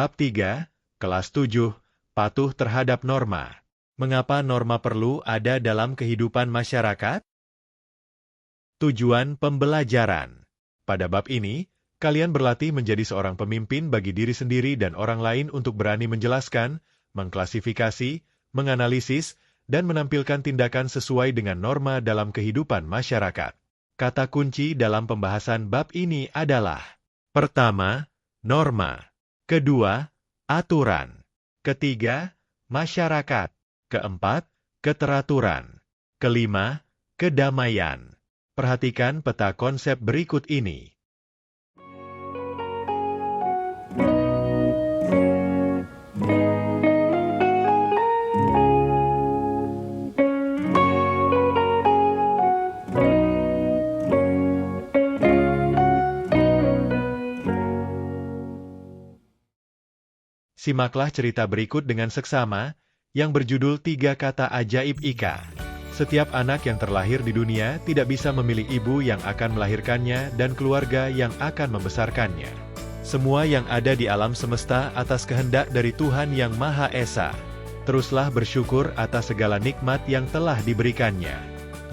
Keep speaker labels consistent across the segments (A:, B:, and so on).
A: Bab 3, Kelas 7, Patuh terhadap norma. Mengapa norma perlu ada dalam kehidupan masyarakat? Tujuan pembelajaran. Pada bab ini, kalian berlatih menjadi seorang pemimpin bagi diri sendiri dan orang lain untuk berani menjelaskan, mengklasifikasi, menganalisis, dan menampilkan tindakan sesuai dengan norma dalam kehidupan masyarakat. Kata kunci dalam pembahasan bab ini adalah: pertama, norma. Kedua, aturan. Ketiga, masyarakat. Keempat, keteraturan. Kelima, kedamaian. Perhatikan peta konsep berikut ini. Simaklah cerita berikut dengan seksama, yang berjudul 3 Kata Ajaib Ika. Setiap anak yang terlahir di dunia tidak bisa memilih ibu yang akan melahirkannya dan keluarga yang akan membesarkannya. Semua yang ada di alam semesta atas kehendak dari Tuhan Yang Maha Esa. Teruslah bersyukur atas segala nikmat yang telah diberikannya.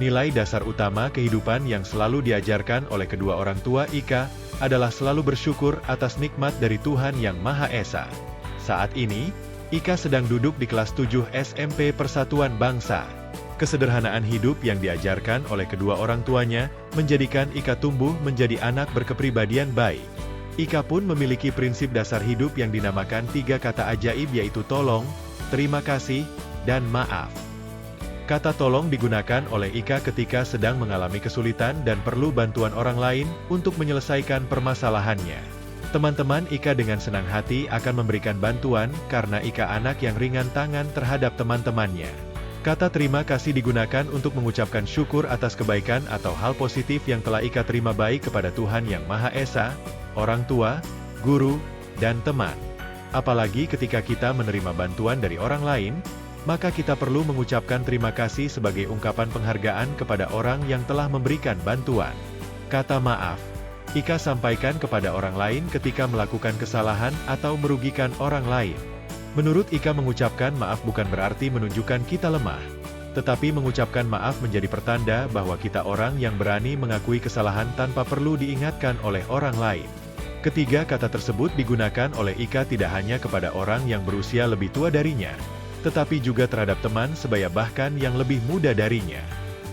A: Nilai dasar utama kehidupan yang selalu diajarkan oleh kedua orang tua Ika adalah selalu bersyukur atas nikmat dari Tuhan Yang Maha Esa. Saat ini, Ika sedang duduk di kelas 7 SMP Persatuan Bangsa. Kesederhanaan hidup yang diajarkan oleh kedua orang tuanya menjadikan Ika tumbuh menjadi anak berkepribadian baik. Ika pun memiliki prinsip dasar hidup yang dinamakan 3 kata ajaib, yaitu tolong, terima kasih, dan maaf. Kata tolong digunakan oleh Ika ketika sedang mengalami kesulitan dan perlu bantuan orang lain untuk menyelesaikan permasalahannya. Teman-teman Ika dengan senang hati akan memberikan bantuan karena Ika anak yang ringan tangan terhadap teman-temannya. Kata terima kasih digunakan untuk mengucapkan syukur atas kebaikan atau hal positif yang telah Ika terima baik kepada Tuhan Yang Maha Esa, orang tua, guru, dan teman. Apalagi ketika kita menerima bantuan dari orang lain, maka kita perlu mengucapkan terima kasih sebagai ungkapan penghargaan kepada orang yang telah memberikan bantuan. Kata maaf Ika sampaikan kepada orang lain ketika melakukan kesalahan atau merugikan orang lain. Menurut Ika, mengucapkan maaf bukan berarti menunjukkan kita lemah, tetapi mengucapkan maaf menjadi pertanda bahwa kita orang yang berani mengakui kesalahan tanpa perlu diingatkan oleh orang lain. Ketiga kata tersebut digunakan oleh Ika tidak hanya kepada orang yang berusia lebih tua darinya, tetapi juga terhadap teman sebaya bahkan yang lebih muda darinya.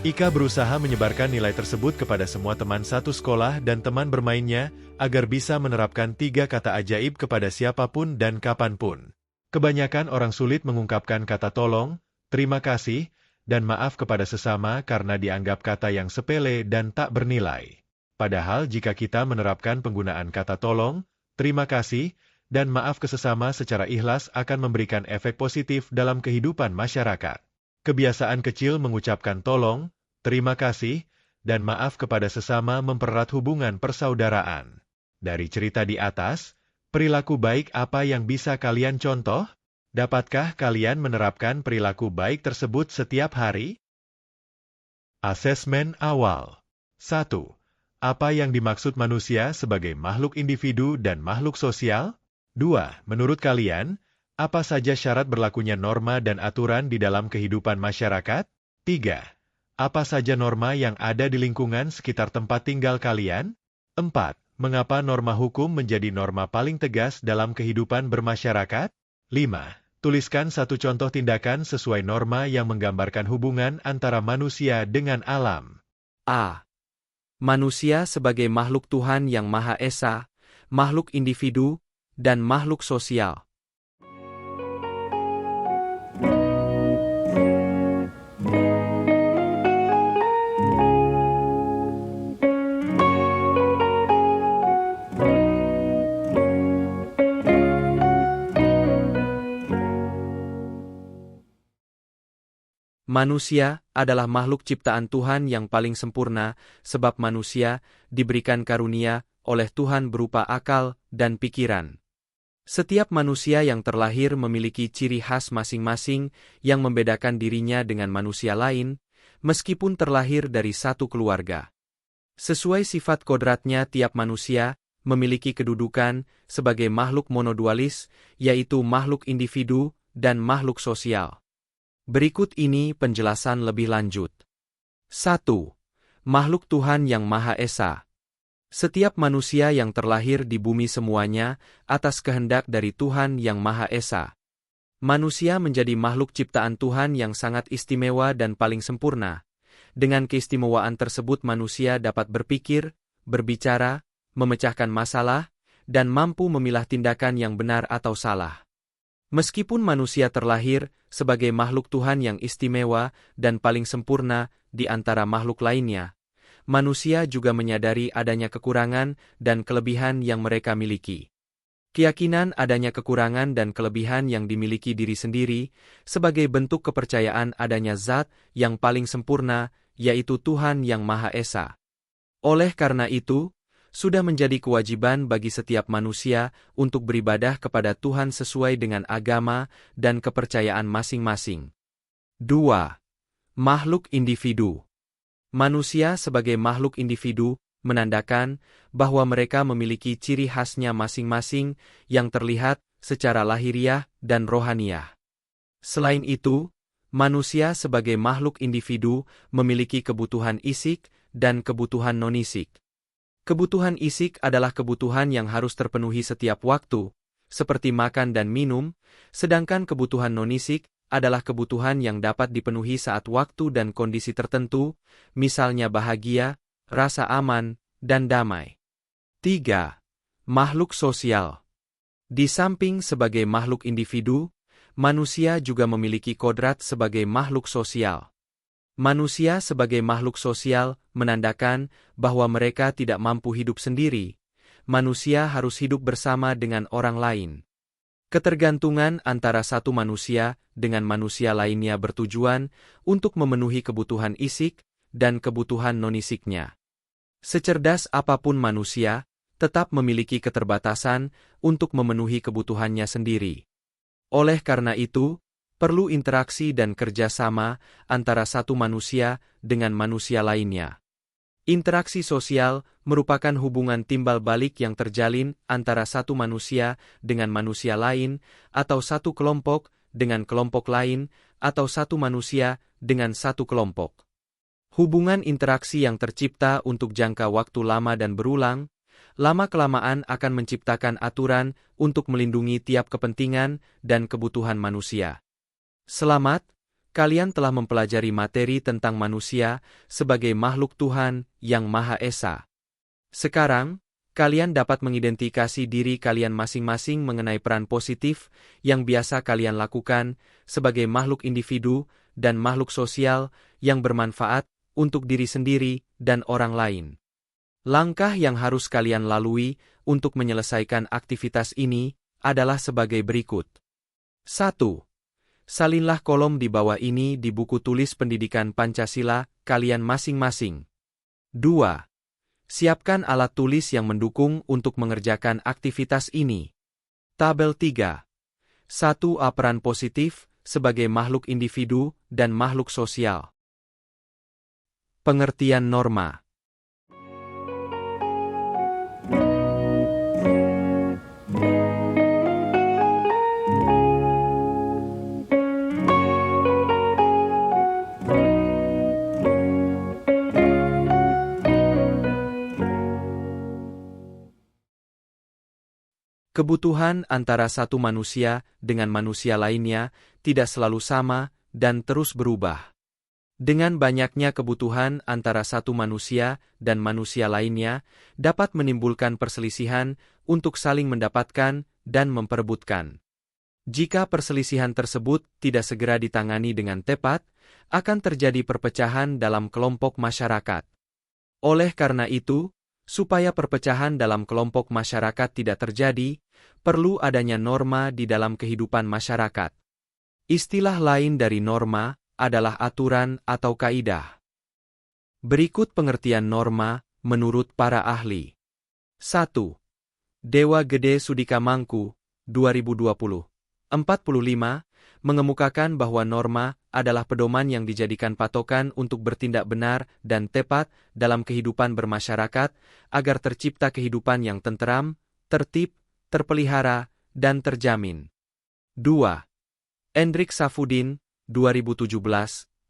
A: Ika berusaha menyebarkan nilai tersebut kepada semua teman satu sekolah dan teman bermainnya, agar bisa menerapkan 3 kata ajaib kepada siapapun dan kapanpun. Kebanyakan orang sulit mengungkapkan kata tolong, terima kasih, dan maaf kepada sesama karena dianggap kata yang sepele dan tak bernilai. Padahal jika kita menerapkan penggunaan kata tolong, terima kasih, dan maaf ke sesama secara ikhlas akan memberikan efek positif dalam kehidupan masyarakat. Kebiasaan kecil mengucapkan tolong, terima kasih, dan maaf kepada sesama mempererat hubungan persaudaraan. Dari cerita di atas, perilaku baik apa yang bisa kalian contoh? Dapatkah kalian menerapkan perilaku baik tersebut setiap hari? Asesmen awal. 1. Apa yang dimaksud manusia sebagai makhluk individu dan makhluk sosial? 2. Menurut kalian, apa saja syarat berlakunya norma dan aturan di dalam kehidupan masyarakat? 3. Apa saja norma yang ada di lingkungan sekitar tempat tinggal kalian? 4. Mengapa norma hukum menjadi norma paling tegas dalam kehidupan bermasyarakat? 5. Tuliskan satu contoh tindakan sesuai norma yang menggambarkan hubungan antara manusia dengan alam.
B: A. Manusia sebagai makhluk Tuhan Yang Maha Esa, makhluk individu, dan makhluk sosial. Manusia adalah makhluk ciptaan Tuhan yang paling sempurna, sebab manusia diberikan karunia oleh Tuhan berupa akal dan pikiran. Setiap manusia yang terlahir memiliki ciri khas masing-masing yang membedakan dirinya dengan manusia lain, meskipun terlahir dari satu keluarga. Sesuai sifat kodratnya, tiap manusia memiliki kedudukan sebagai makhluk monodualis, yaitu makhluk individu dan makhluk sosial. Berikut ini penjelasan lebih lanjut. 1. Makhluk Tuhan yang Maha Esa. Setiap manusia yang terlahir di bumi semuanya atas kehendak dari Tuhan yang Maha Esa. Manusia menjadi makhluk ciptaan Tuhan yang sangat istimewa dan paling sempurna. Dengan keistimewaan tersebut manusia dapat berpikir, berbicara, memecahkan masalah, dan mampu memilah tindakan yang benar atau salah. Meskipun manusia terlahir sebagai makhluk Tuhan yang istimewa dan paling sempurna di antara makhluk lainnya, manusia juga menyadari adanya kekurangan dan kelebihan yang mereka miliki. Keyakinan adanya kekurangan dan kelebihan yang dimiliki diri sendiri sebagai bentuk kepercayaan adanya zat yang paling sempurna, yaitu Tuhan yang Maha Esa. Oleh karena itu, sudah menjadi kewajiban bagi setiap manusia untuk beribadah kepada Tuhan sesuai dengan agama dan kepercayaan masing-masing. 2. Makhluk individu. Manusia sebagai makhluk individu menandakan bahwa mereka memiliki ciri khasnya masing-masing yang terlihat secara lahiriah dan rohaniah. Selain itu, manusia sebagai makhluk individu memiliki kebutuhan isik dan kebutuhan non-isik. Kebutuhan isik adalah kebutuhan yang harus terpenuhi setiap waktu, seperti makan dan minum, sedangkan kebutuhan non-isik adalah kebutuhan yang dapat dipenuhi saat waktu dan kondisi tertentu, misalnya bahagia, rasa aman, dan damai. 3. Makhluk sosial. Di samping sebagai makhluk individu, manusia juga memiliki kodrat sebagai makhluk sosial. Manusia sebagai makhluk sosial menandakan bahwa mereka tidak mampu hidup sendiri. Manusia harus hidup bersama dengan orang lain. Ketergantungan antara satu manusia dengan manusia lainnya bertujuan untuk memenuhi kebutuhan isik dan kebutuhan non-isiknya. Secerdas apapun manusia, tetap memiliki keterbatasan untuk memenuhi kebutuhannya sendiri. Oleh karena itu, perlu interaksi dan kerjasama antara satu manusia dengan manusia lainnya. Interaksi sosial merupakan hubungan timbal balik yang terjalin antara satu manusia dengan manusia lain, atau satu kelompok dengan kelompok lain, atau satu manusia dengan satu kelompok. Hubungan interaksi yang tercipta untuk jangka waktu lama dan berulang, lama-kelamaan akan menciptakan aturan untuk melindungi tiap kepentingan dan kebutuhan manusia. Selamat, kalian telah mempelajari materi tentang manusia sebagai makhluk Tuhan yang Maha Esa. Sekarang, kalian dapat mengidentifikasi diri kalian masing-masing mengenai peran positif yang biasa kalian lakukan sebagai makhluk individu dan makhluk sosial yang bermanfaat untuk diri sendiri dan orang lain. Langkah yang harus kalian lalui untuk menyelesaikan aktivitas ini adalah sebagai berikut. 1. Salinlah kolom di bawah ini di buku tulis pendidikan Pancasila kalian masing-masing. 2. Siapkan alat tulis yang mendukung untuk mengerjakan aktivitas ini. Tabel 3. 1. Peran positif sebagai makhluk individu dan makhluk sosial. Pengertian norma. Kebutuhan antara satu manusia dengan manusia lainnya tidak selalu sama dan terus berubah. Dengan banyaknya kebutuhan antara satu manusia dan manusia lainnya dapat menimbulkan perselisihan untuk saling mendapatkan dan memperebutkan. Jika perselisihan tersebut tidak segera ditangani dengan tepat, akan terjadi perpecahan dalam kelompok masyarakat. Oleh karena itu, supaya perpecahan dalam kelompok masyarakat tidak terjadi, perlu adanya norma di dalam kehidupan masyarakat. Istilah lain dari norma adalah aturan atau kaidah. Berikut pengertian norma menurut para ahli. 1. Dewa Gede Sudika Mangku, 2020. 45, mengemukakan bahwa norma adalah pedoman yang dijadikan patokan untuk bertindak benar dan tepat dalam kehidupan bermasyarakat agar tercipta kehidupan yang tenteram, tertib, terpelihara, dan terjamin. 2. Endrik Safudin, 2017,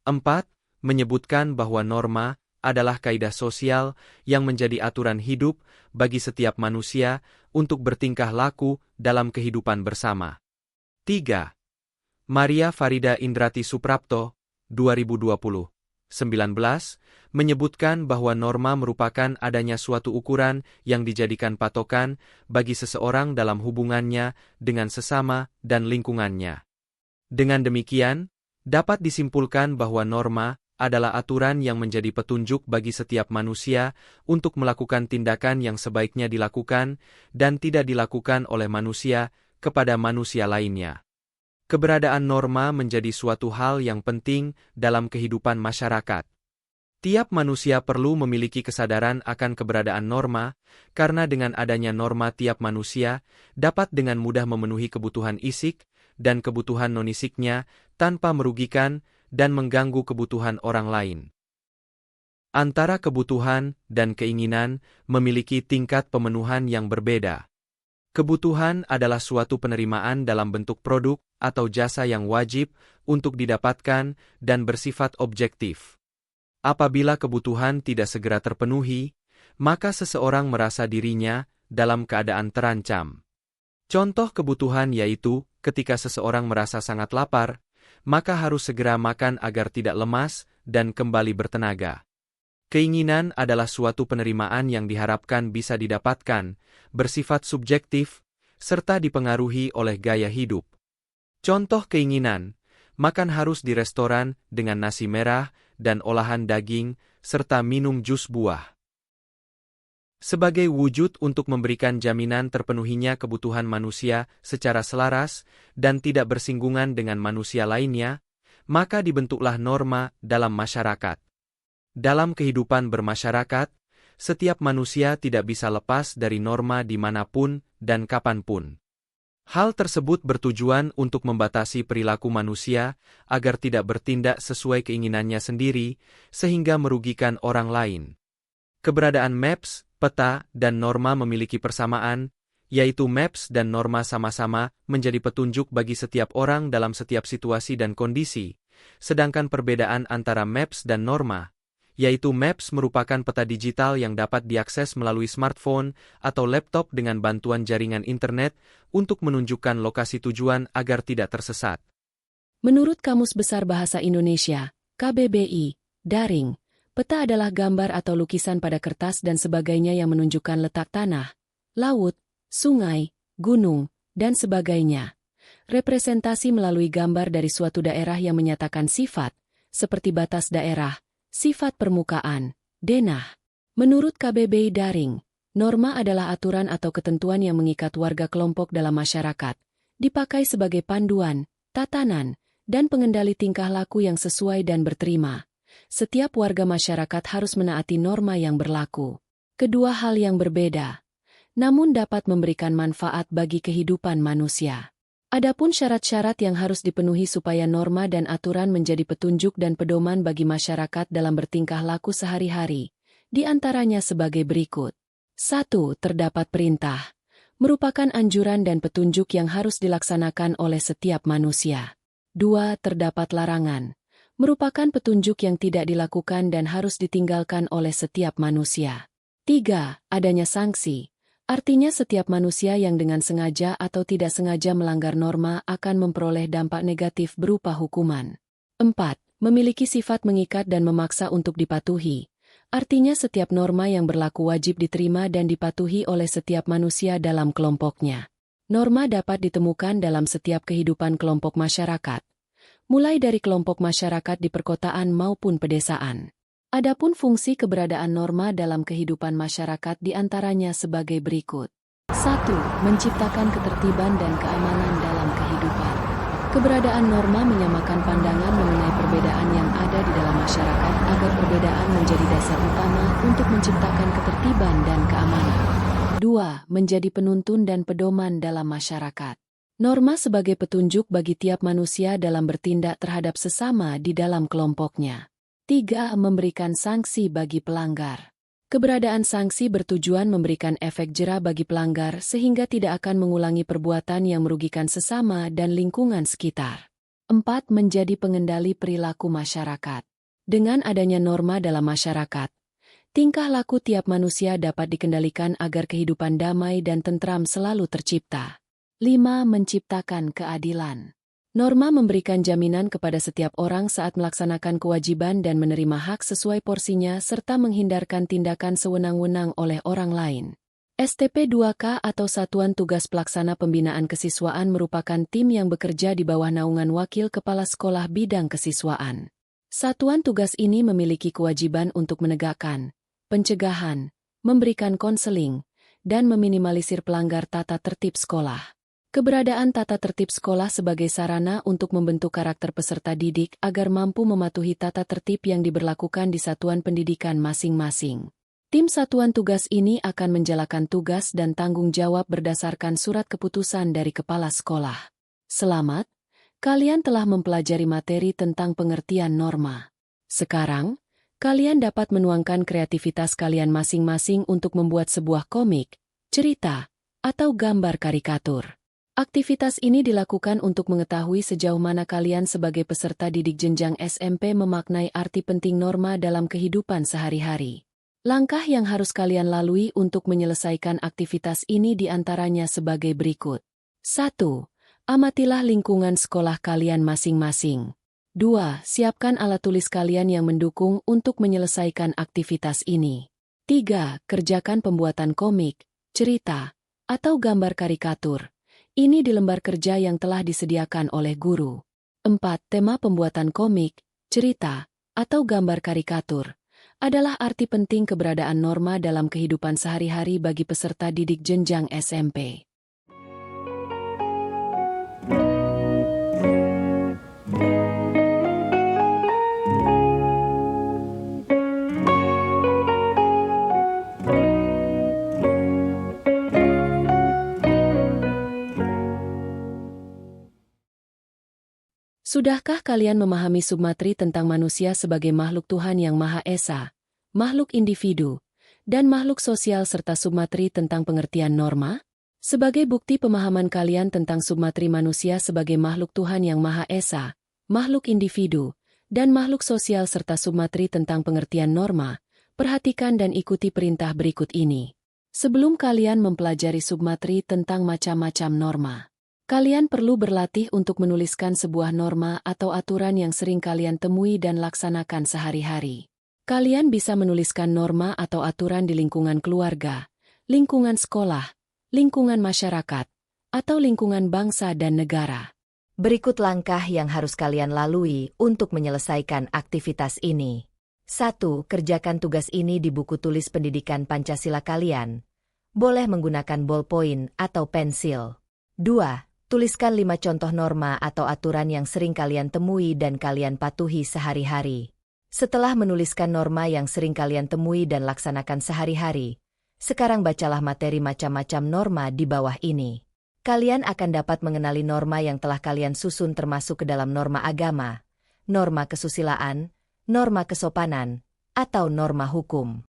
B: 4, menyebutkan bahwa norma adalah kaidah sosial yang menjadi aturan hidup bagi setiap manusia untuk bertingkah laku dalam kehidupan bersama. 3. Maria Farida Indrati Suprapto, 2020, 19, menyebutkan bahwa norma merupakan adanya suatu ukuran yang dijadikan patokan bagi seseorang dalam hubungannya dengan sesama dan lingkungannya. Dengan demikian, dapat disimpulkan bahwa norma adalah aturan yang menjadi petunjuk bagi setiap manusia untuk melakukan tindakan yang sebaiknya dilakukan dan tidak dilakukan oleh manusia kepada manusia lainnya. Keberadaan norma menjadi suatu hal yang penting dalam kehidupan masyarakat. Tiap manusia perlu memiliki kesadaran akan keberadaan norma, karena dengan adanya norma tiap manusia dapat dengan mudah memenuhi kebutuhan isik dan kebutuhan non-isiknya tanpa merugikan dan mengganggu kebutuhan orang lain. Antara kebutuhan dan keinginan memiliki tingkat pemenuhan yang berbeda. Kebutuhan adalah suatu penerimaan dalam bentuk produk atau jasa yang wajib untuk didapatkan dan bersifat objektif. Apabila kebutuhan tidak segera terpenuhi, maka seseorang merasa dirinya dalam keadaan terancam. Contoh kebutuhan yaitu ketika seseorang merasa sangat lapar, maka harus segera makan agar tidak lemas dan kembali bertenaga. Keinginan adalah suatu penerimaan yang diharapkan bisa didapatkan, bersifat subjektif, serta dipengaruhi oleh gaya hidup. Contoh keinginan, makan harus di restoran dengan nasi merah dan olahan daging, serta minum jus buah. Sebagai wujud untuk memberikan jaminan terpenuhinya kebutuhan manusia secara selaras dan tidak bersinggungan dengan manusia lainnya, maka dibentuklah norma dalam masyarakat. Dalam kehidupan bermasyarakat, setiap manusia tidak bisa lepas dari norma dimanapun dan kapanpun. Hal tersebut bertujuan untuk membatasi perilaku manusia agar tidak bertindak sesuai keinginannya sendiri, sehingga merugikan orang lain. Keberadaan maps, peta, dan norma memiliki persamaan, yaitu maps dan norma sama-sama menjadi petunjuk bagi setiap orang dalam setiap situasi dan kondisi, sedangkan perbedaan antara maps dan norma, yaitu maps merupakan peta digital yang dapat diakses melalui smartphone atau laptop dengan bantuan jaringan internet untuk menunjukkan lokasi tujuan agar tidak tersesat.
C: Menurut Kamus Besar Bahasa Indonesia, KBBI, daring, peta adalah gambar atau lukisan pada kertas dan sebagainya yang menunjukkan letak tanah, laut, sungai, gunung, dan sebagainya. Representasi melalui gambar dari suatu daerah yang menyatakan sifat, seperti batas daerah, sifat permukaan, denah. Menurut KBBI daring, norma adalah aturan atau ketentuan yang mengikat warga kelompok dalam masyarakat, dipakai sebagai panduan, tatanan, dan pengendali tingkah laku yang sesuai dan berterima. Setiap warga masyarakat harus menaati norma yang berlaku. Kedua hal yang berbeda, namun dapat memberikan manfaat bagi kehidupan manusia. Adapun syarat-syarat yang harus dipenuhi supaya norma dan aturan menjadi petunjuk dan pedoman bagi masyarakat dalam bertingkah laku sehari-hari, di antaranya sebagai berikut. 1. Terdapat perintah, merupakan anjuran dan petunjuk yang harus dilaksanakan oleh setiap manusia. 2. Terdapat larangan, merupakan petunjuk yang tidak dilakukan dan harus ditinggalkan oleh setiap manusia. 3. Adanya sanksi, artinya setiap manusia yang dengan sengaja atau tidak sengaja melanggar norma akan memperoleh dampak negatif berupa hukuman. 4. Memiliki sifat mengikat dan memaksa untuk dipatuhi, artinya setiap norma yang berlaku wajib diterima dan dipatuhi oleh setiap manusia dalam kelompoknya. Norma dapat ditemukan dalam setiap kehidupan kelompok masyarakat, mulai dari kelompok masyarakat di perkotaan maupun pedesaan. Adapun fungsi keberadaan norma dalam kehidupan masyarakat diantaranya sebagai berikut. 1. Menciptakan ketertiban dan keamanan dalam kehidupan. Keberadaan norma menyamakan pandangan mengenai perbedaan yang ada di dalam masyarakat agar perbedaan menjadi dasar utama untuk menciptakan ketertiban dan keamanan. 2. Menjadi penuntun dan pedoman dalam masyarakat. Norma sebagai petunjuk bagi tiap manusia dalam bertindak terhadap sesama di dalam kelompoknya. 3. Memberikan sanksi bagi pelanggar. Keberadaan sanksi bertujuan memberikan efek jera bagi pelanggar sehingga tidak akan mengulangi perbuatan yang merugikan sesama dan lingkungan sekitar. 4. Menjadi pengendali perilaku masyarakat. Dengan adanya norma dalam masyarakat, tingkah laku tiap manusia dapat dikendalikan agar kehidupan damai dan tentram selalu tercipta. 5. Menciptakan keadilan. Norma memberikan jaminan kepada setiap orang saat melaksanakan kewajiban dan menerima hak sesuai porsinya serta menghindarkan tindakan sewenang-wenang oleh orang lain. STP2K atau Satuan Tugas Pelaksana Pembinaan Kesiswaan merupakan tim yang bekerja di bawah naungan Wakil Kepala Sekolah Bidang Kesiswaan. Satuan tugas ini memiliki kewajiban untuk menegakkan, pencegahan, memberikan konseling, dan meminimalisir pelanggar tata tertib sekolah. Keberadaan tata tertib sekolah sebagai sarana untuk membentuk karakter peserta didik agar mampu mematuhi tata tertib yang diberlakukan di satuan pendidikan masing-masing. Tim satuan tugas ini akan menjalankan tugas dan tanggung jawab berdasarkan surat keputusan dari kepala sekolah. Selamat, kalian telah mempelajari materi tentang pengertian norma. Sekarang, kalian dapat menuangkan kreativitas kalian masing-masing untuk membuat sebuah komik, cerita, atau gambar karikatur. Aktivitas ini dilakukan untuk mengetahui sejauh mana kalian sebagai peserta didik jenjang SMP memaknai arti penting norma dalam kehidupan sehari-hari. Langkah yang harus kalian lalui untuk menyelesaikan aktivitas ini diantaranya sebagai berikut. 1. Amatilah lingkungan sekolah kalian masing-masing. 2. Siapkan alat tulis kalian yang mendukung untuk menyelesaikan aktivitas ini. 3. Kerjakan pembuatan komik, cerita, atau gambar karikatur. Ini di lembar kerja yang telah disediakan oleh guru. 4. Tema pembuatan komik, cerita, atau gambar karikatur adalah arti penting keberadaan norma dalam kehidupan sehari-hari bagi peserta didik jenjang SMP. Sudahkah kalian memahami submateri tentang manusia sebagai makhluk Tuhan yang Maha Esa, makhluk individu, dan makhluk sosial serta submateri tentang pengertian norma? Sebagai bukti pemahaman kalian tentang submateri manusia sebagai makhluk Tuhan yang Maha Esa, makhluk individu, dan makhluk sosial serta submateri tentang pengertian norma, perhatikan dan ikuti perintah berikut ini. Sebelum kalian mempelajari submateri tentang macam-macam norma, kalian perlu berlatih untuk menuliskan sebuah norma atau aturan yang sering kalian temui dan laksanakan sehari-hari. Kalian bisa menuliskan norma atau aturan di lingkungan keluarga, lingkungan sekolah, lingkungan masyarakat, atau lingkungan bangsa dan negara.
D: Berikut langkah yang harus kalian lalui untuk menyelesaikan aktivitas ini. 1. Kerjakan tugas ini di buku tulis pendidikan Pancasila kalian. Boleh menggunakan ballpoint atau pensil. 2. Tuliskan 5 contoh norma atau aturan yang sering kalian temui dan kalian patuhi sehari-hari. Setelah menuliskan norma yang sering kalian temui dan laksanakan sehari-hari, sekarang bacalah materi macam-macam norma di bawah ini. Kalian akan dapat mengenali norma yang telah kalian susun termasuk ke dalam norma agama, norma kesusilaan, norma kesopanan, atau norma hukum.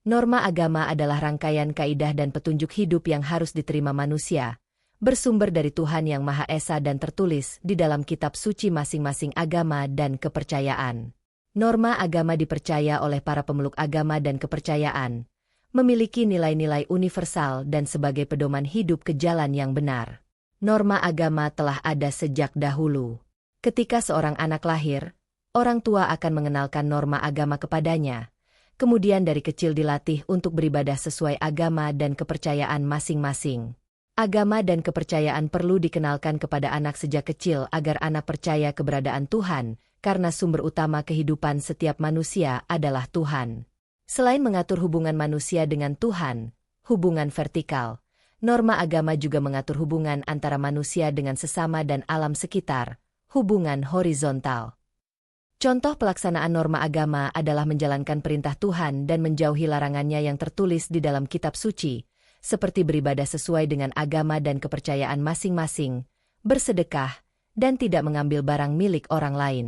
D: Norma agama adalah rangkaian kaidah dan petunjuk hidup yang harus diterima manusia, bersumber dari Tuhan yang Maha Esa dan tertulis di dalam kitab suci masing-masing agama dan kepercayaan. Norma agama dipercaya oleh para pemeluk agama dan kepercayaan, memiliki nilai-nilai universal dan sebagai pedoman hidup ke jalan yang benar. Norma agama telah ada sejak dahulu. Ketika seorang anak lahir, orang tua akan mengenalkan norma agama kepadanya. Kemudian dari kecil dilatih untuk beribadah sesuai agama dan kepercayaan masing-masing. Agama dan kepercayaan perlu dikenalkan kepada anak sejak kecil agar anak percaya keberadaan Tuhan, karena sumber utama kehidupan setiap manusia adalah Tuhan. Selain mengatur hubungan manusia dengan Tuhan, hubungan vertikal. Norma agama juga mengatur hubungan antara manusia dengan sesama dan alam sekitar, hubungan horizontal. Contoh pelaksanaan norma agama adalah menjalankan perintah Tuhan dan menjauhi larangannya yang tertulis di dalam kitab suci, seperti beribadah sesuai dengan agama dan kepercayaan masing-masing, bersedekah, dan tidak mengambil barang milik orang lain.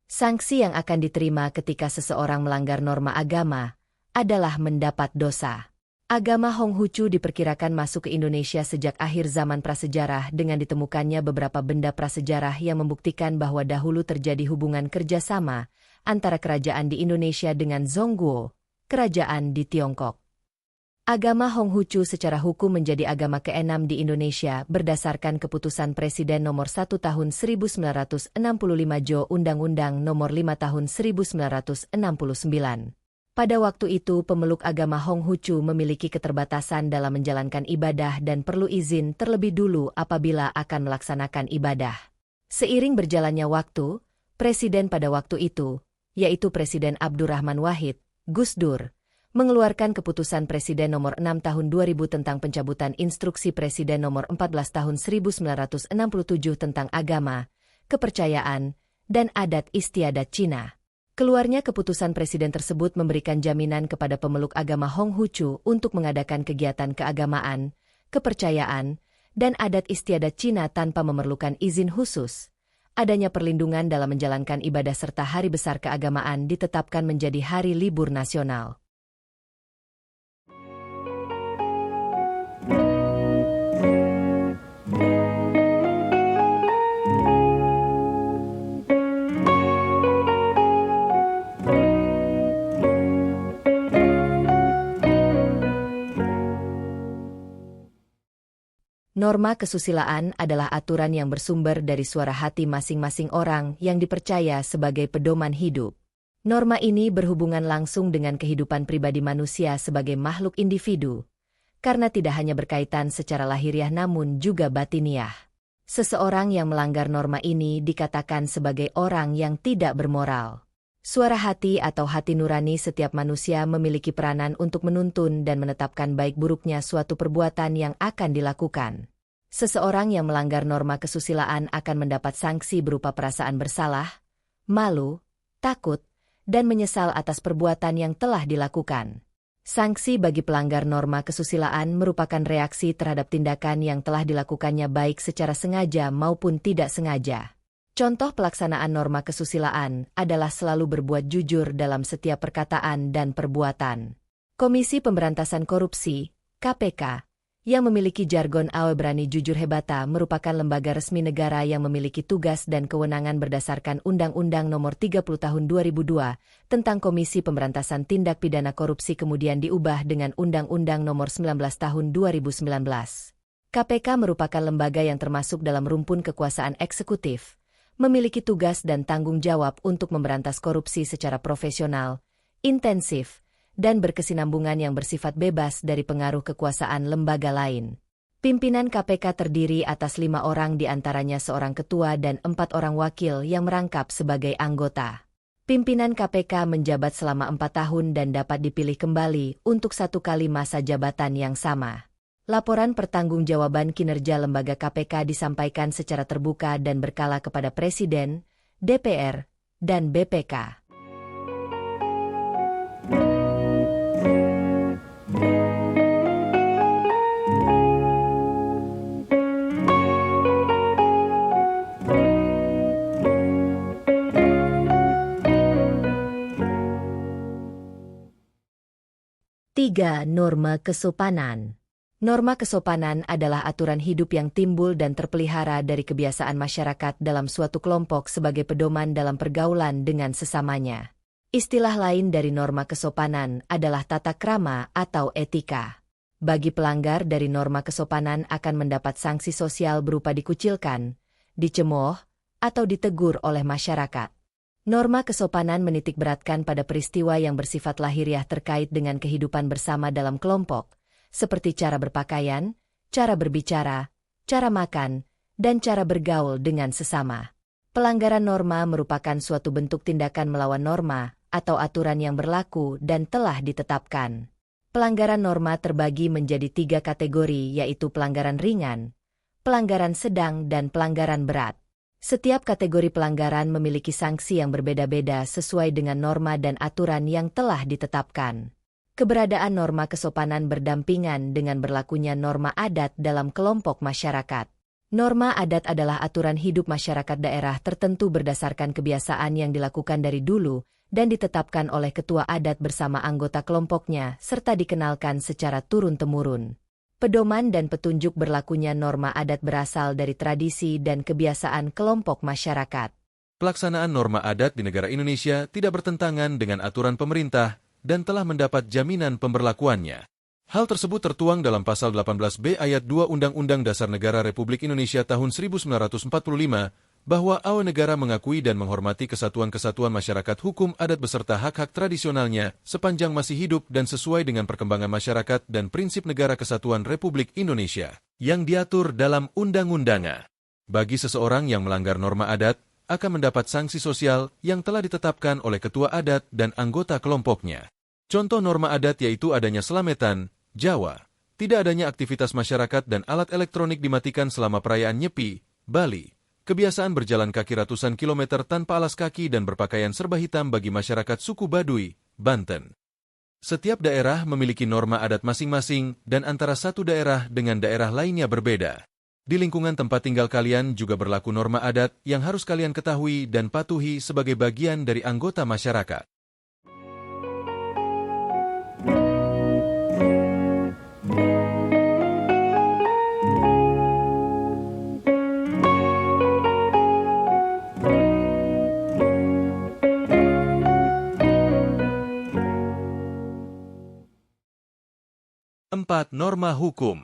D: Sanksi yang akan diterima ketika seseorang melanggar norma agama adalah mendapat dosa. Agama Honghucu diperkirakan masuk ke Indonesia sejak akhir zaman prasejarah dengan ditemukannya beberapa benda prasejarah yang membuktikan bahwa dahulu terjadi hubungan kerjasama antara kerajaan di Indonesia dengan Zhongguo, kerajaan di Tiongkok. Agama Honghucu secara hukum menjadi agama ke-6 di Indonesia berdasarkan keputusan Presiden nomor 1 tahun 1965 Jo Undang-Undang nomor 5 tahun 1969. Pada waktu itu pemeluk agama Honghucu memiliki keterbatasan dalam menjalankan ibadah dan perlu izin terlebih dulu apabila akan melaksanakan ibadah. Seiring berjalannya waktu, presiden pada waktu itu, yaitu Presiden Abdurrahman Wahid, Gus Dur, mengeluarkan keputusan Presiden nomor 6 tahun 2000 tentang pencabutan instruksi Presiden nomor 14 tahun 1967 tentang agama, kepercayaan, dan adat istiadat Cina. Keluarnya keputusan presiden tersebut memberikan jaminan kepada pemeluk agama Honghucu untuk mengadakan kegiatan keagamaan, kepercayaan, dan adat istiadat Cina tanpa memerlukan izin khusus. Adanya perlindungan dalam menjalankan ibadah serta hari besar keagamaan ditetapkan menjadi hari libur nasional. Norma kesusilaan adalah aturan yang bersumber dari suara hati masing-masing orang yang dipercaya sebagai pedoman hidup. Norma ini berhubungan langsung dengan kehidupan pribadi manusia sebagai makhluk individu, karena tidak hanya berkaitan secara lahiriah namun juga batiniah. Seseorang yang melanggar norma ini dikatakan sebagai orang yang tidak bermoral. Suara hati atau hati nurani setiap manusia memiliki peranan untuk menuntun dan menetapkan baik buruknya suatu perbuatan yang akan dilakukan. Seseorang yang melanggar norma kesusilaan akan mendapat sanksi berupa perasaan bersalah, malu, takut, dan menyesal atas perbuatan yang telah dilakukan. Sanksi bagi pelanggar norma kesusilaan merupakan reaksi terhadap tindakan yang telah dilakukannya baik secara sengaja maupun tidak sengaja. Contoh pelaksanaan norma kesusilaan adalah selalu berbuat jujur dalam setiap perkataan dan perbuatan. Komisi Pemberantasan Korupsi, KPK, yang memiliki jargon Awe Berani Jujur Hebata merupakan lembaga resmi negara yang memiliki tugas dan kewenangan berdasarkan Undang-Undang Nomor 30 Tahun 2002 tentang Komisi Pemberantasan Tindak Pidana Korupsi kemudian diubah dengan Undang-Undang Nomor 19 Tahun 2019. KPK merupakan lembaga yang termasuk dalam rumpun kekuasaan eksekutif, memiliki tugas dan tanggung jawab untuk memberantas korupsi secara profesional, intensif, dan berkesinambungan yang bersifat bebas dari pengaruh kekuasaan lembaga lain. Pimpinan KPK terdiri atas 5 orang diantaranya seorang ketua dan 4 orang wakil yang merangkap sebagai anggota. Pimpinan KPK menjabat selama 4 tahun dan dapat dipilih kembali untuk 1 kali masa jabatan yang sama. Laporan pertanggungjawaban kinerja lembaga KPK disampaikan secara terbuka dan berkala kepada Presiden, DPR, dan BPK. Tiga, norma kesopanan. Norma kesopanan adalah aturan hidup yang timbul dan terpelihara dari kebiasaan masyarakat dalam suatu kelompok sebagai pedoman dalam pergaulan dengan sesamanya. Istilah lain dari norma kesopanan adalah tata krama atau etika. Bagi pelanggar dari norma kesopanan akan mendapat sanksi sosial berupa dikucilkan, dicemooh, atau ditegur oleh masyarakat. Norma kesopanan menitikberatkan pada peristiwa yang bersifat lahiriah terkait dengan kehidupan bersama dalam kelompok, seperti cara berpakaian, cara berbicara, cara makan, dan cara bergaul dengan sesama. Pelanggaran norma merupakan suatu bentuk tindakan melawan norma atau aturan yang berlaku dan telah ditetapkan. Pelanggaran norma terbagi menjadi 3 kategori, yaitu pelanggaran ringan, pelanggaran sedang, dan pelanggaran berat. Setiap kategori pelanggaran memiliki sanksi yang berbeda-beda sesuai dengan norma dan aturan yang telah ditetapkan. Keberadaan norma kesopanan berdampingan dengan berlakunya norma adat dalam kelompok masyarakat. Norma adat adalah aturan hidup masyarakat daerah tertentu berdasarkan kebiasaan yang dilakukan dari dulu dan ditetapkan oleh ketua adat bersama anggota kelompoknya serta dikenalkan secara turun-temurun. Pedoman dan petunjuk berlakunya norma adat berasal dari tradisi dan kebiasaan kelompok masyarakat.
E: Pelaksanaan norma adat di negara Indonesia tidak bertentangan dengan aturan pemerintah dan telah mendapat jaminan pemberlakuannya. Hal tersebut tertuang dalam Pasal 18B Ayat 2 Undang-Undang Dasar Negara Republik Indonesia tahun 1945, bahwa awal negara mengakui dan menghormati kesatuan-kesatuan masyarakat hukum adat beserta hak-hak tradisionalnya sepanjang masih hidup dan sesuai dengan perkembangan masyarakat dan prinsip negara kesatuan Republik Indonesia yang diatur dalam undang-undangnya. Bagi seseorang yang melanggar norma adat, akan mendapat sanksi sosial yang telah ditetapkan oleh ketua adat dan anggota kelompoknya. Contoh norma adat yaitu adanya selametan, Jawa, tidak adanya aktivitas masyarakat dan alat elektronik dimatikan selama perayaan Nyepi, Bali, kebiasaan berjalan kaki ratusan kilometer tanpa alas kaki dan berpakaian serba hitam bagi masyarakat suku Baduy, Banten. Setiap daerah memiliki norma adat masing-masing dan antara satu daerah dengan daerah lainnya berbeda. Di lingkungan tempat tinggal kalian juga berlaku norma adat yang harus kalian ketahui dan patuhi sebagai bagian dari anggota masyarakat. Empat, norma hukum.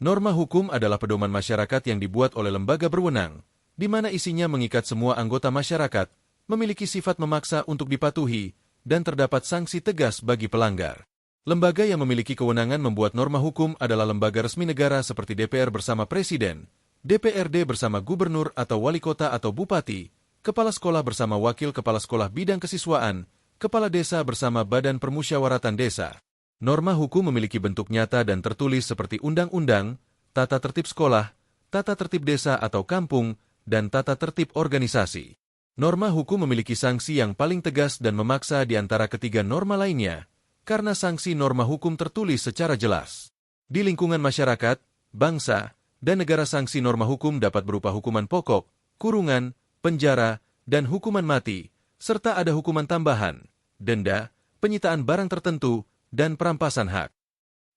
E: Norma hukum adalah pedoman masyarakat yang dibuat oleh lembaga berwenang, di mana isinya mengikat semua anggota masyarakat, memiliki sifat memaksa untuk dipatuhi, dan terdapat sanksi tegas bagi pelanggar. Lembaga yang memiliki kewenangan membuat norma hukum adalah lembaga resmi negara seperti DPR bersama Presiden, DPRD bersama Gubernur atau Wali Kota atau Bupati, Kepala Sekolah bersama Wakil Kepala Sekolah Bidang Kesiswaan, Kepala Desa bersama Badan Permusyawaratan Desa. Norma hukum memiliki bentuk nyata dan tertulis seperti undang-undang, tata tertib sekolah, tata tertib desa atau kampung, dan tata tertib organisasi. Norma hukum memiliki sanksi yang paling tegas dan memaksa di antara ketiga norma lainnya, karena sanksi norma hukum tertulis secara jelas. Di lingkungan masyarakat, bangsa, dan negara sanksi norma hukum dapat berupa hukuman pokok, kurungan, penjara, dan hukuman mati, serta ada hukuman tambahan, denda, penyitaan barang tertentu, dan perampasan hak.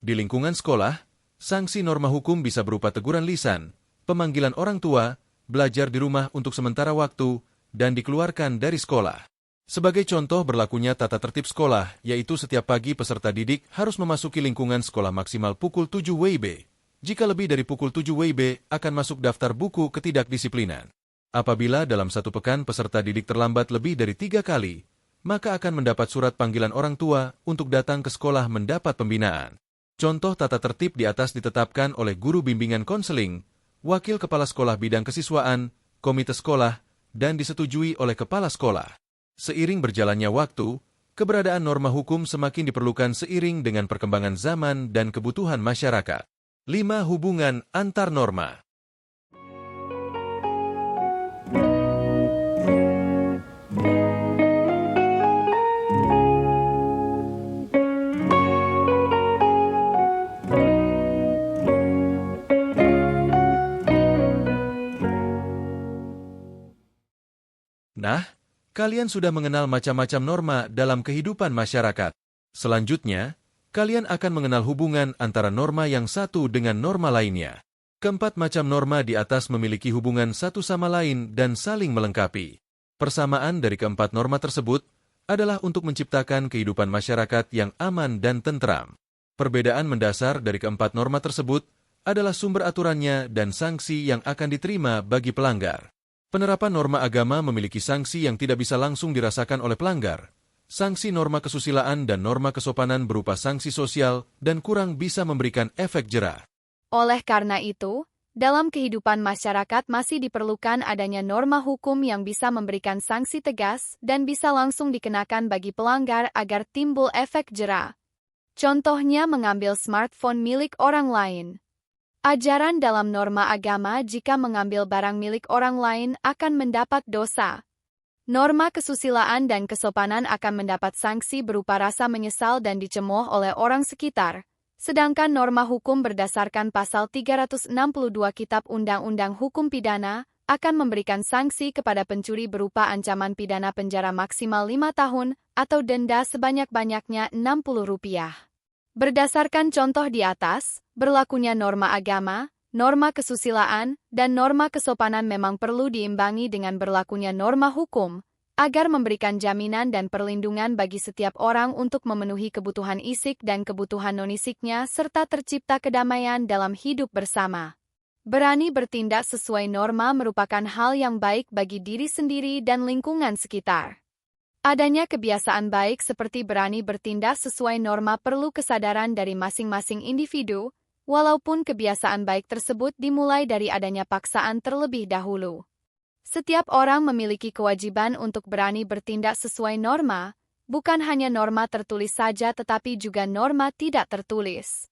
E: Di lingkungan sekolah, sanksi norma hukum bisa berupa teguran lisan, pemanggilan orang tua, belajar di rumah untuk sementara waktu, dan dikeluarkan dari sekolah. Sebagai contoh berlakunya tata tertib sekolah, yaitu setiap pagi peserta didik harus memasuki lingkungan sekolah maksimal pukul 7 WIB. Jika lebih dari pukul 7 WIB, akan masuk daftar buku ketidakdisiplinan. Apabila dalam satu pekan peserta didik terlambat lebih dari 3 kali, maka akan mendapat surat panggilan orang tua untuk datang ke sekolah mendapat pembinaan. Contoh tata tertib di atas ditetapkan oleh guru bimbingan konseling, wakil kepala sekolah bidang kesiswaan, komite sekolah, dan disetujui oleh kepala sekolah. Seiring berjalannya waktu, keberadaan norma hukum semakin diperlukan seiring dengan perkembangan zaman dan kebutuhan masyarakat. 5. Hubungan antar norma. Nah, kalian sudah mengenal macam-macam norma dalam kehidupan masyarakat. Selanjutnya, kalian akan mengenal hubungan antara norma yang satu dengan norma lainnya. Keempat macam norma di atas memiliki hubungan satu sama lain dan saling melengkapi. Persamaan dari keempat norma tersebut adalah untuk menciptakan kehidupan masyarakat yang aman dan tentram. Perbedaan mendasar dari keempat norma tersebut adalah sumber aturannya dan sanksi yang akan diterima bagi pelanggar. Penerapan norma agama memiliki sanksi yang tidak bisa langsung dirasakan oleh pelanggar. Sanksi norma kesusilaan dan norma kesopanan berupa sanksi sosial dan kurang bisa memberikan efek jera.
F: Oleh karena itu, dalam kehidupan masyarakat masih diperlukan adanya norma hukum yang bisa memberikan sanksi tegas dan bisa langsung dikenakan bagi pelanggar agar timbul efek jera. Contohnya mengambil smartphone milik orang lain. Ajaran dalam norma agama jika mengambil barang milik orang lain akan mendapat dosa. Norma kesusilaan dan kesopanan akan mendapat sanksi berupa rasa menyesal dan dicemooh oleh orang sekitar, sedangkan norma hukum berdasarkan pasal 362 Kitab Undang-Undang Hukum Pidana akan memberikan sanksi kepada pencuri berupa ancaman pidana penjara maksimal 5 tahun atau denda sebanyak-banyaknya Rp60. Berdasarkan contoh di atas, berlakunya norma agama, norma kesusilaan, dan norma kesopanan memang perlu diimbangi dengan berlakunya norma hukum, agar memberikan jaminan dan perlindungan bagi setiap orang untuk memenuhi kebutuhan isik dan kebutuhan non-isiknya serta tercipta kedamaian dalam hidup bersama. Berani bertindak sesuai norma merupakan hal yang baik bagi diri sendiri dan lingkungan sekitar. Adanya kebiasaan baik seperti berani bertindak sesuai norma perlu kesadaran dari masing-masing individu, walaupun kebiasaan baik tersebut dimulai dari adanya paksaan terlebih dahulu. Setiap orang memiliki kewajiban untuk berani bertindak sesuai norma, bukan hanya norma tertulis saja tetapi juga norma tidak tertulis.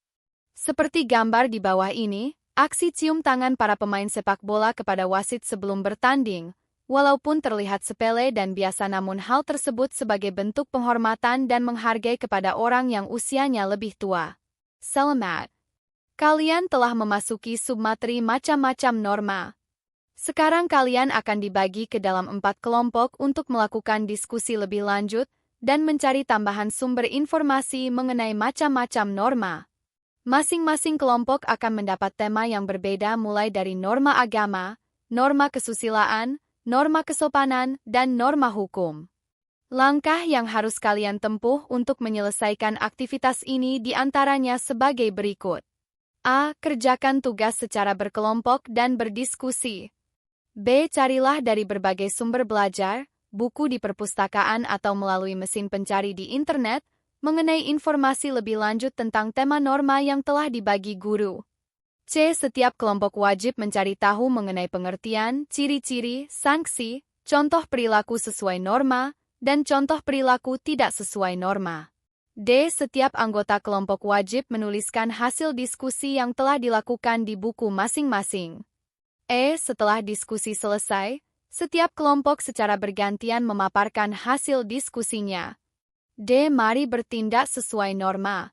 F: Seperti gambar di bawah ini, aksi cium tangan para pemain sepak bola kepada wasit sebelum bertanding, walaupun terlihat sepele dan biasa namun hal tersebut sebagai bentuk penghormatan dan menghargai kepada orang yang usianya lebih tua. Selamat. Kalian telah memasuki submateri macam-macam norma. Sekarang kalian akan dibagi ke dalam 4 kelompok untuk melakukan diskusi lebih lanjut dan mencari tambahan sumber informasi mengenai macam-macam norma. Masing-masing kelompok akan mendapat tema yang berbeda mulai dari norma agama, norma kesusilaan, norma kesopanan, dan norma hukum. Langkah yang harus kalian tempuh untuk menyelesaikan aktivitas ini diantaranya sebagai berikut. A. Kerjakan tugas secara berkelompok dan berdiskusi. B. Carilah dari berbagai sumber belajar, buku di perpustakaan atau melalui mesin pencari di internet, mengenai informasi lebih lanjut tentang tema norma yang telah dibagi guru. C. Setiap kelompok wajib mencari tahu mengenai pengertian, ciri-ciri, sanksi, contoh perilaku sesuai norma, dan contoh perilaku tidak sesuai norma. D. Setiap anggota kelompok wajib menuliskan hasil diskusi yang telah dilakukan di buku masing-masing. E. Setelah diskusi selesai, setiap kelompok secara bergantian memaparkan hasil diskusinya. D. Mari bertindak sesuai norma.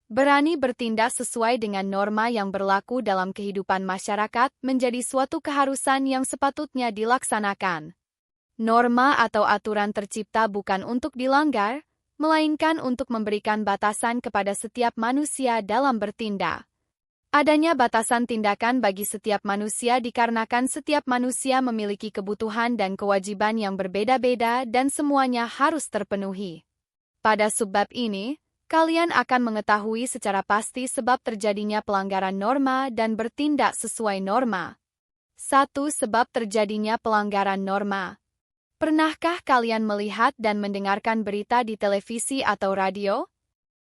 F: Berani bertindak sesuai dengan norma yang berlaku dalam kehidupan masyarakat menjadi suatu keharusan yang sepatutnya dilaksanakan. Norma atau aturan tercipta bukan untuk dilanggar, melainkan untuk memberikan batasan kepada setiap manusia dalam bertindak. Adanya batasan tindakan bagi setiap manusia dikarenakan setiap manusia memiliki kebutuhan dan kewajiban yang berbeda-beda dan semuanya harus terpenuhi. Pada subbab ini, kalian akan mengetahui secara pasti sebab terjadinya pelanggaran norma dan bertindak sesuai norma. 1. Sebab terjadinya pelanggaran norma. Pernahkah kalian melihat dan mendengarkan berita di televisi atau radio?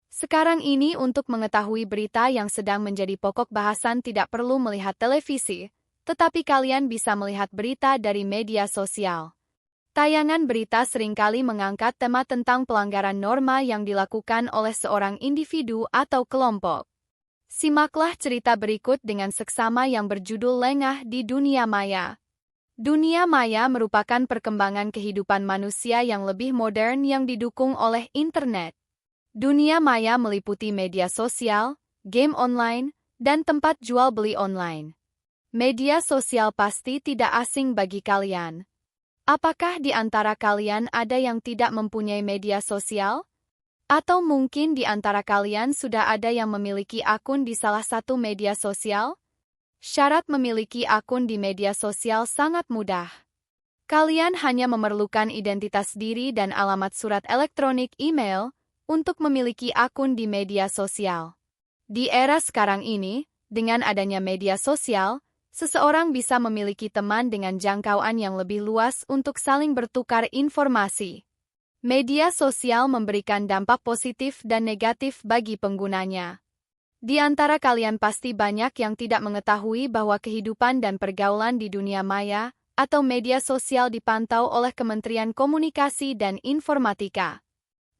F: Sekarang ini untuk mengetahui berita yang sedang menjadi pokok bahasan tidak perlu melihat televisi, tetapi kalian bisa melihat berita dari media sosial. Tayangan berita seringkali mengangkat tema tentang pelanggaran norma yang dilakukan oleh seorang individu atau kelompok. Simaklah cerita berikut dengan seksama yang berjudul Lengah di Dunia Maya. Dunia maya merupakan perkembangan kehidupan manusia yang lebih modern yang didukung oleh internet. Dunia maya meliputi media sosial, game online, dan tempat jual beli online. Media sosial pasti tidak asing bagi kalian. Apakah di antara kalian ada yang tidak mempunyai media sosial? Atau mungkin di antara kalian sudah ada yang memiliki akun di salah satu media sosial? Syarat memiliki akun di media sosial sangat mudah. Kalian hanya memerlukan identitas diri dan alamat surat elektronik email untuk memiliki akun di media sosial. Di era sekarang ini, dengan adanya media sosial, seseorang bisa memiliki teman dengan jangkauan yang lebih luas untuk saling bertukar informasi. Media sosial memberikan dampak positif dan negatif bagi penggunanya. Di antara kalian pasti banyak yang tidak mengetahui bahwa kehidupan dan pergaulan di dunia maya atau media sosial dipantau oleh Kementerian Komunikasi dan Informatika.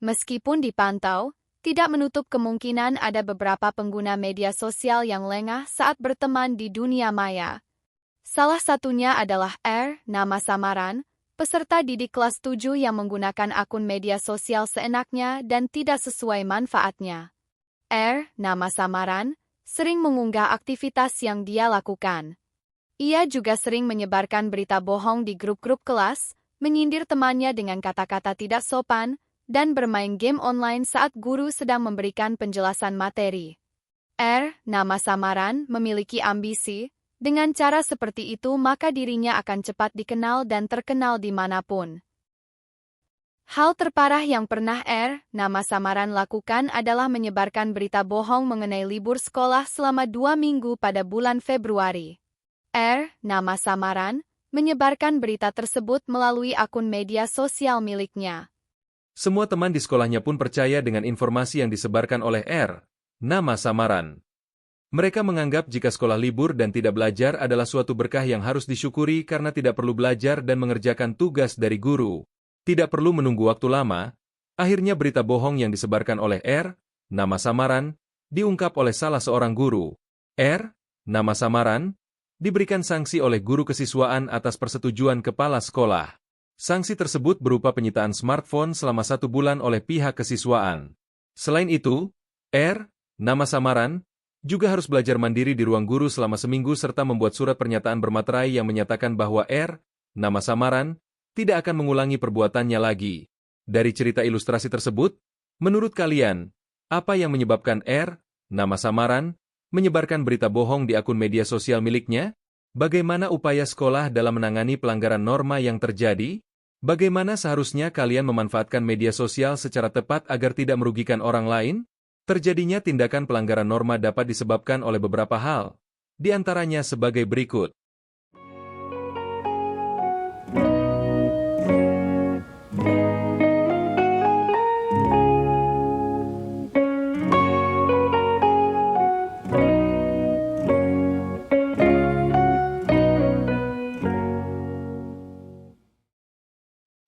F: Meskipun dipantau, tidak menutup kemungkinan ada beberapa pengguna media sosial yang lengah saat berteman di dunia maya. Salah satunya adalah R, nama samaran, peserta didik kelas 7 yang menggunakan akun media sosial seenaknya dan tidak sesuai manfaatnya. R, nama samaran, sering mengunggah aktivitas yang dia lakukan. Ia juga sering menyebarkan berita bohong di grup-grup kelas, menyindir temannya dengan kata-kata tidak sopan, dan bermain game online saat guru sedang memberikan penjelasan materi. R, nama samaran, memiliki ambisi. Dengan cara seperti itu maka dirinya akan cepat dikenal dan terkenal dimanapun. Hal terparah yang pernah R, nama samaran lakukan adalah menyebarkan berita bohong mengenai libur sekolah selama 2 minggu pada bulan Februari. R, nama samaran, menyebarkan berita tersebut melalui akun media sosial miliknya.
E: Semua teman di sekolahnya pun percaya dengan informasi yang disebarkan oleh R, nama samaran. Mereka menganggap jika sekolah libur dan tidak belajar adalah suatu berkah yang harus disyukuri karena tidak perlu belajar dan mengerjakan tugas dari guru. Tidak perlu menunggu waktu lama, akhirnya berita bohong yang disebarkan oleh R, nama samaran, diungkap oleh salah seorang guru. R, nama samaran, diberikan sanksi oleh guru kesiswaan atas persetujuan kepala sekolah. Sanksi tersebut berupa penyitaan smartphone selama 1 bulan oleh pihak kesiswaan. Selain itu, R, nama samaran, juga harus belajar mandiri di ruang guru selama seminggu serta membuat surat pernyataan bermaterai yang menyatakan bahwa R, nama samaran, tidak akan mengulangi perbuatannya lagi. Dari cerita ilustrasi tersebut, menurut kalian, apa yang menyebabkan R, nama samaran, menyebarkan berita bohong di akun media sosial miliknya? Bagaimana upaya sekolah dalam menangani pelanggaran norma yang terjadi? Bagaimana seharusnya kalian memanfaatkan media sosial secara tepat agar tidak merugikan orang lain? Terjadinya tindakan pelanggaran norma dapat disebabkan oleh beberapa hal, di antaranya sebagai berikut.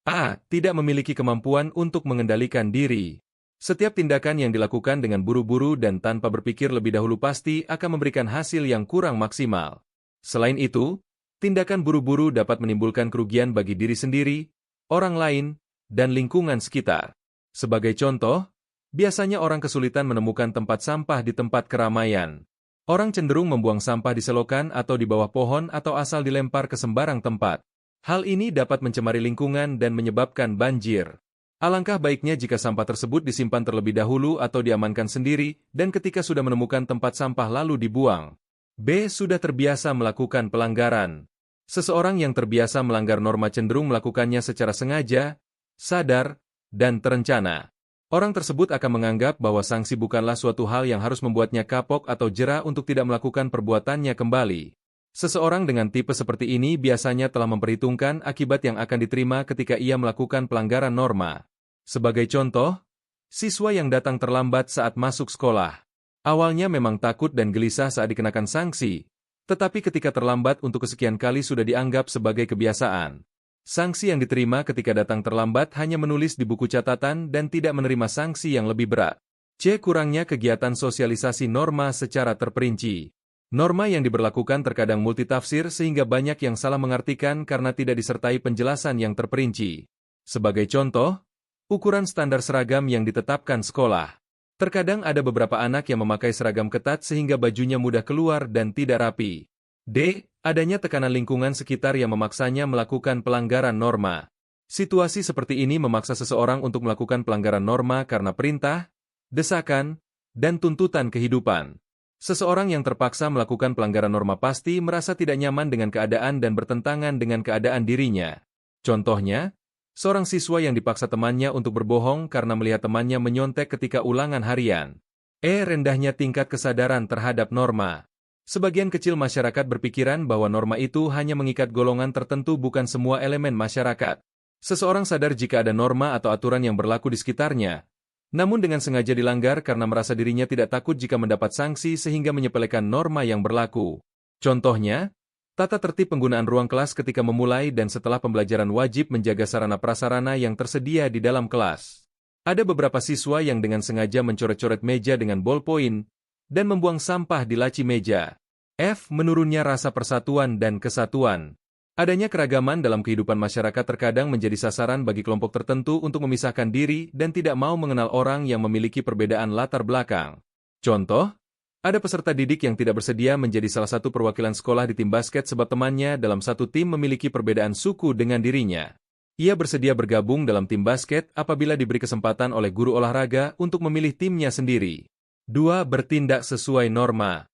E: A. Tidak memiliki kemampuan untuk mengendalikan diri. Setiap tindakan yang dilakukan dengan buru-buru dan tanpa berpikir lebih dahulu pasti akan memberikan hasil yang kurang maksimal. Selain itu, tindakan buru-buru dapat menimbulkan kerugian bagi diri sendiri, orang lain, dan lingkungan sekitar. Sebagai contoh, biasanya orang kesulitan menemukan tempat sampah di tempat keramaian. Orang cenderung membuang sampah di selokan atau di bawah pohon atau asal dilempar ke sembarang tempat. Hal ini dapat mencemari lingkungan dan menyebabkan banjir. Alangkah baiknya jika sampah tersebut disimpan terlebih dahulu atau diamankan sendiri, dan ketika sudah menemukan tempat sampah lalu dibuang. B. Sudah terbiasa melakukan pelanggaran. Seseorang yang terbiasa melanggar norma cenderung melakukannya secara sengaja, sadar, dan terencana. Orang tersebut akan menganggap bahwa sanksi bukanlah suatu hal yang harus membuatnya kapok atau jera untuk tidak melakukan perbuatannya kembali. Seseorang dengan tipe seperti ini biasanya telah memperhitungkan akibat yang akan diterima ketika ia melakukan pelanggaran norma. Sebagai contoh, siswa yang datang terlambat saat masuk sekolah. Awalnya memang takut dan gelisah saat dikenakan sanksi, tetapi ketika terlambat untuk kesekian kali sudah dianggap sebagai kebiasaan. Sanksi yang diterima ketika datang terlambat hanya menulis di buku catatan dan tidak menerima sanksi yang lebih berat. C. Kurangnya kegiatan sosialisasi norma secara terperinci. Norma yang diberlakukan terkadang multitafsir sehingga banyak yang salah mengartikan karena tidak disertai penjelasan yang terperinci. Sebagai contoh, ukuran standar seragam yang ditetapkan sekolah. Terkadang ada beberapa anak yang memakai seragam ketat sehingga bajunya mudah keluar dan tidak rapi. D. Adanya tekanan lingkungan sekitar yang memaksanya melakukan pelanggaran norma. Situasi seperti ini memaksa seseorang untuk melakukan pelanggaran norma karena perintah, desakan, dan tuntutan kehidupan. Seseorang yang terpaksa melakukan pelanggaran norma pasti merasa tidak nyaman dengan keadaan dan bertentangan dengan keadaan dirinya. Contohnya, seorang siswa yang dipaksa temannya untuk berbohong karena melihat temannya menyontek ketika ulangan harian. E. Rendahnya tingkat kesadaran terhadap norma. Sebagian kecil masyarakat berpikiran bahwa norma itu hanya mengikat golongan tertentu bukan semua elemen masyarakat. Seseorang sadar jika ada norma atau aturan yang berlaku di sekitarnya, namun dengan sengaja dilanggar karena merasa dirinya tidak takut jika mendapat sanksi sehingga menyepelekan norma yang berlaku. Contohnya, tata tertib penggunaan ruang kelas ketika memulai dan setelah pembelajaran wajib menjaga sarana prasarana yang tersedia di dalam kelas. Ada beberapa siswa yang dengan sengaja mencoret-coret meja dengan ballpoint dan membuang sampah di laci meja. F. Menurunnya rasa persatuan dan kesatuan. Adanya keragaman dalam kehidupan masyarakat terkadang menjadi sasaran bagi kelompok tertentu untuk memisahkan diri dan tidak mau mengenal orang yang memiliki perbedaan latar belakang. Contoh, ada peserta didik yang tidak bersedia menjadi salah satu perwakilan sekolah di tim basket sebab temannya dalam satu tim memiliki perbedaan suku dengan dirinya. Ia bersedia bergabung dalam tim basket apabila diberi kesempatan oleh guru olahraga untuk memilih timnya sendiri. 2. Bertindak sesuai norma.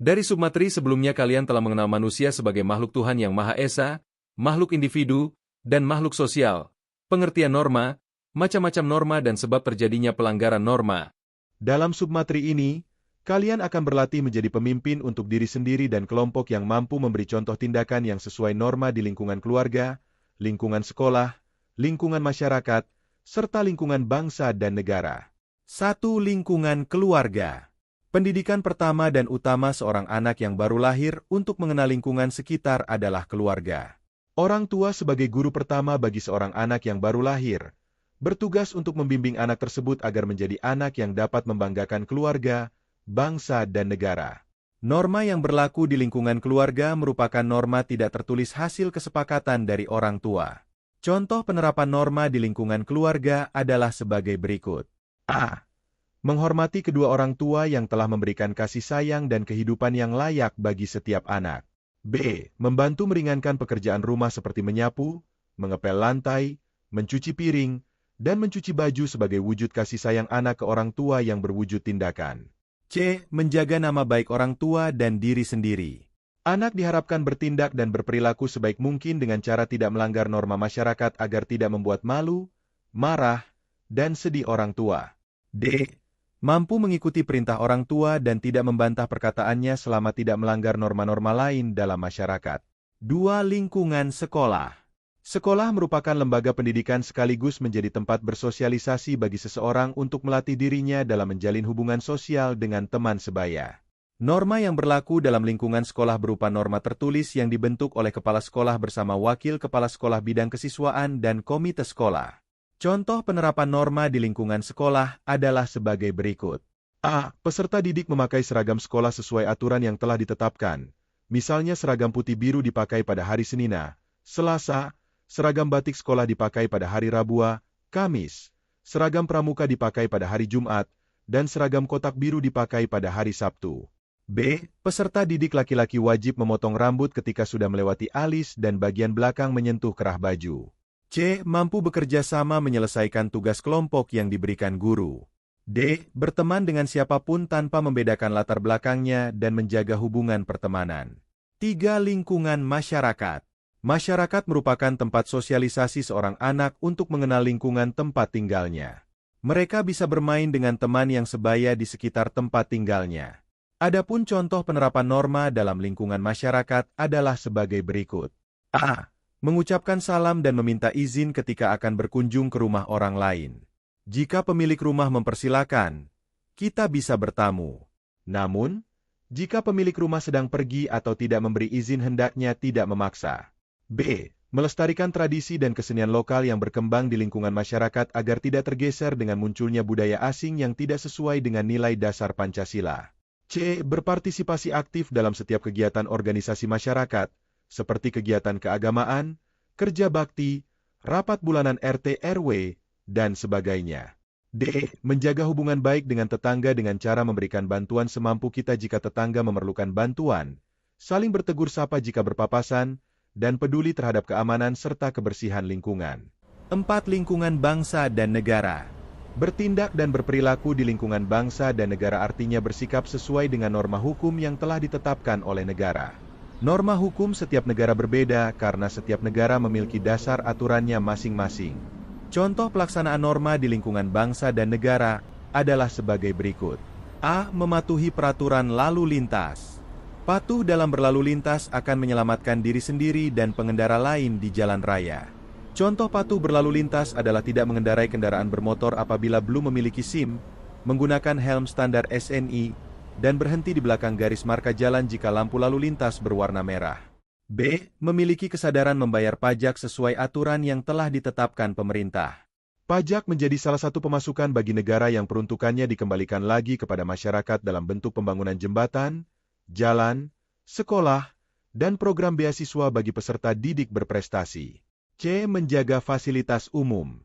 E: Dari submateri sebelumnya kalian telah mengenal manusia sebagai makhluk Tuhan yang Maha Esa, makhluk individu, dan makhluk sosial. Pengertian norma, macam-macam norma dan sebab terjadinya pelanggaran norma.
A: Dalam submateri ini, kalian akan berlatih menjadi pemimpin untuk diri sendiri dan kelompok yang mampu memberi contoh tindakan yang sesuai norma di lingkungan keluarga, lingkungan sekolah, lingkungan masyarakat, serta lingkungan bangsa dan negara. 1. Lingkungan keluarga. Pendidikan pertama dan utama seorang anak yang baru lahir untuk mengenal lingkungan sekitar adalah keluarga. Orang tua sebagai guru pertama bagi seorang anak yang baru lahir, bertugas untuk membimbing anak tersebut agar menjadi anak yang dapat membanggakan keluarga, bangsa, dan negara. Norma yang berlaku di lingkungan keluarga merupakan norma tidak tertulis hasil kesepakatan dari orang tua. Contoh penerapan norma di lingkungan keluarga adalah sebagai berikut. A. Menghormati kedua orang tua yang telah memberikan kasih sayang dan kehidupan yang layak bagi setiap anak. B. Membantu meringankan pekerjaan rumah seperti menyapu, mengepel lantai, mencuci piring, dan mencuci baju sebagai wujud kasih sayang anak ke orang tua yang berwujud tindakan. C. Menjaga nama baik orang tua dan diri sendiri. Anak diharapkan bertindak dan berperilaku sebaik mungkin dengan cara tidak melanggar norma masyarakat agar tidak membuat malu, marah, dan sedih orang tua. D. Mampu mengikuti perintah orang tua dan tidak membantah perkataannya selama tidak melanggar norma-norma lain dalam masyarakat. 2. Lingkungan sekolah. Sekolah merupakan lembaga pendidikan sekaligus menjadi tempat bersosialisasi bagi seseorang untuk melatih dirinya dalam menjalin hubungan sosial dengan teman sebaya. Norma yang berlaku dalam lingkungan sekolah berupa norma tertulis yang dibentuk oleh kepala sekolah bersama wakil kepala sekolah bidang kesiswaan dan komite sekolah. Contoh penerapan norma di lingkungan sekolah adalah sebagai berikut. A. Peserta didik memakai seragam sekolah sesuai aturan yang telah ditetapkan. Misalnya seragam putih biru dipakai pada hari Senin, Selasa, seragam batik sekolah dipakai pada hari Rabu, Kamis, seragam pramuka dipakai pada hari Jumat, dan seragam kotak biru dipakai pada hari Sabtu. B. Peserta didik laki-laki wajib memotong rambut ketika sudah melewati alis dan bagian belakang menyentuh kerah baju. C. Mampu bekerja sama menyelesaikan tugas kelompok yang diberikan guru. D. Berteman dengan siapapun tanpa membedakan latar belakangnya dan menjaga hubungan pertemanan. 3. Lingkungan masyarakat. Masyarakat merupakan tempat sosialisasi seorang anak untuk mengenal lingkungan tempat tinggalnya. Mereka bisa bermain dengan teman yang sebaya di sekitar tempat tinggalnya. Adapun contoh penerapan norma dalam lingkungan masyarakat adalah sebagai berikut. A. Mengucapkan salam dan meminta izin ketika akan berkunjung ke rumah orang lain. Jika pemilik rumah mempersilakan, kita bisa bertamu. Namun, jika pemilik rumah sedang pergi atau tidak memberi izin hendaknya tidak memaksa. B. Melestarikan tradisi dan kesenian lokal yang berkembang di lingkungan masyarakat agar tidak tergeser dengan munculnya budaya asing yang tidak sesuai dengan nilai dasar Pancasila. C. Berpartisipasi aktif dalam setiap kegiatan organisasi masyarakat, seperti kegiatan keagamaan, kerja bakti, rapat bulanan RT RW, dan sebagainya. D. Menjaga hubungan baik dengan tetangga dengan cara memberikan bantuan semampu kita jika tetangga memerlukan bantuan, saling bertegur sapa jika berpapasan, dan peduli terhadap keamanan serta kebersihan lingkungan. 4. Lingkungan bangsa dan negara. Bertindak dan berperilaku di lingkungan bangsa dan negara artinya bersikap sesuai dengan norma hukum yang telah ditetapkan oleh negara. Norma hukum setiap negara berbeda karena setiap negara memiliki dasar aturannya masing-masing. Contoh pelaksanaan norma di lingkungan bangsa dan negara adalah sebagai berikut. A. Mematuhi peraturan lalu lintas. Patuh dalam berlalu lintas akan menyelamatkan diri sendiri dan pengendara lain di jalan raya. Contoh patuh berlalu lintas adalah tidak mengendarai kendaraan bermotor apabila belum memiliki SIM, menggunakan helm standar SNI, dan berhenti di belakang garis marka jalan jika lampu lalu lintas berwarna merah. B. Memiliki kesadaran membayar pajak sesuai aturan yang telah ditetapkan pemerintah. Pajak menjadi salah satu pemasukan bagi negara yang peruntukannya dikembalikan lagi kepada masyarakat dalam bentuk pembangunan jembatan, jalan, sekolah, dan program beasiswa bagi peserta didik berprestasi. C. Menjaga fasilitas umum.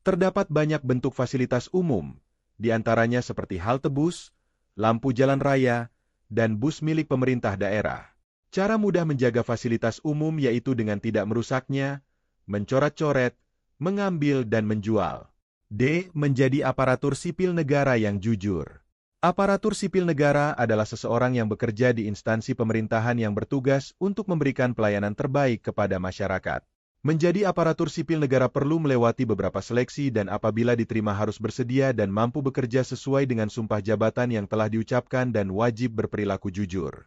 A: Terdapat banyak bentuk fasilitas umum, di antaranya seperti halte bus, lampu jalan raya, dan bus milik pemerintah daerah. Cara mudah menjaga fasilitas umum yaitu dengan tidak merusaknya, mencoret-coret, mengambil dan menjual. D. Menjadi aparatur sipil negara yang jujur. Aparatur sipil negara adalah seseorang yang bekerja di instansi pemerintahan yang bertugas untuk memberikan pelayanan terbaik kepada masyarakat. Menjadi aparatur sipil negara perlu melewati beberapa seleksi dan apabila diterima harus bersedia dan mampu bekerja sesuai dengan sumpah jabatan yang telah diucapkan dan wajib berperilaku jujur.